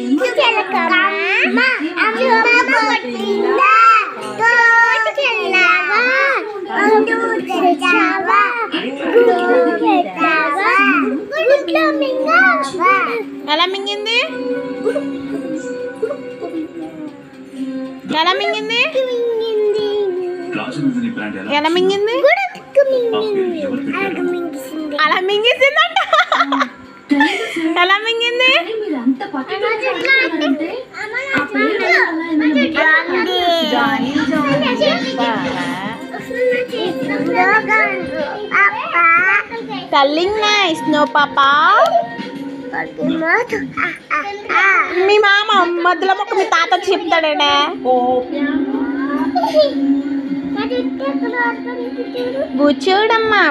ఎలా మింగింది? ఎలా మింగింది? ఎలా మింగింది? అలా మింగేసిందంట. ఎలా మింగింది? Telling nice, no papa. మీ మామ మధ్యలో మొక్క మీ తాత చెప్తాడే. బూచోడమ్మా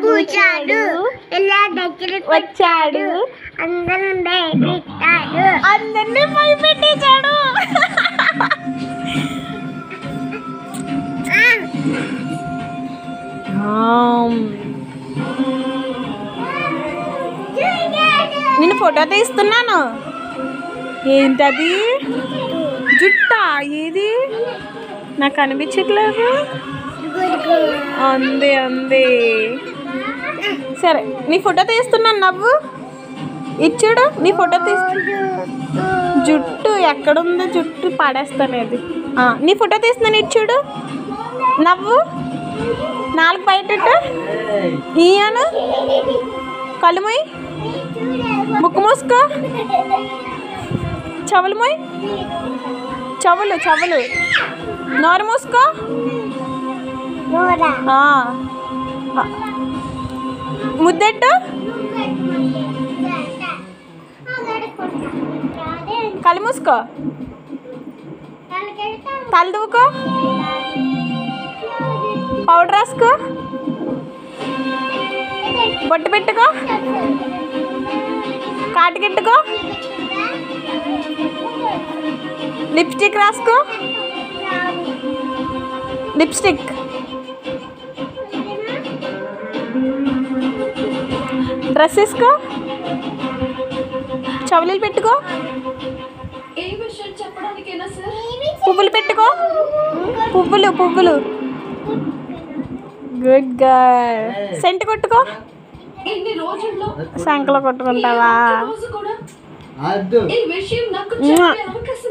బూచాడు వచ్చాడు అందరినీ భయపెట్టించాడు. నేను ఫోటో తీస్తున్నాను. ఏంటది? జుట్టా? ఏది నాకు అనిపించట్లేదు. అంది అంది. సరే నీ ఫోటో తీస్తున్నాను. నవ్వు ఇచ్చాడు. నీ ఫోటో జుట్టు ఎక్కడుందో జుట్టు పాడేస్తాను. అది నీ ఫోటో తీస్తున్నాను. ఇచ్చాడు. నవ్వు. నాలుగు బయట ఈయను. కళ్ళు మొయ్. ముక్కు మూసుకో. చెవులు మొయ్. చెవులు చెవులు. నోరు మూసుకో. ముద్దెట్టు. కళ్ళు మూసుకో. తల దువ్వుకో. పౌడర్ రాసుకో. బొట్టు పెట్టుకో. కాటుకెట్టుకో. లిప్స్టిక్ రాసుకో. లిప్స్టిక్. డ్రెస్ వేసుకో. చెవులు పెట్టుకో. పువ్వులు పెట్టుకో. పువ్వులు పువ్వులు. Good girl. సెంట్ కొట్టుకో. సంకలో కొట్టుకుంటావా? ఈ విషయం నాకు చెప్పే అవకాశం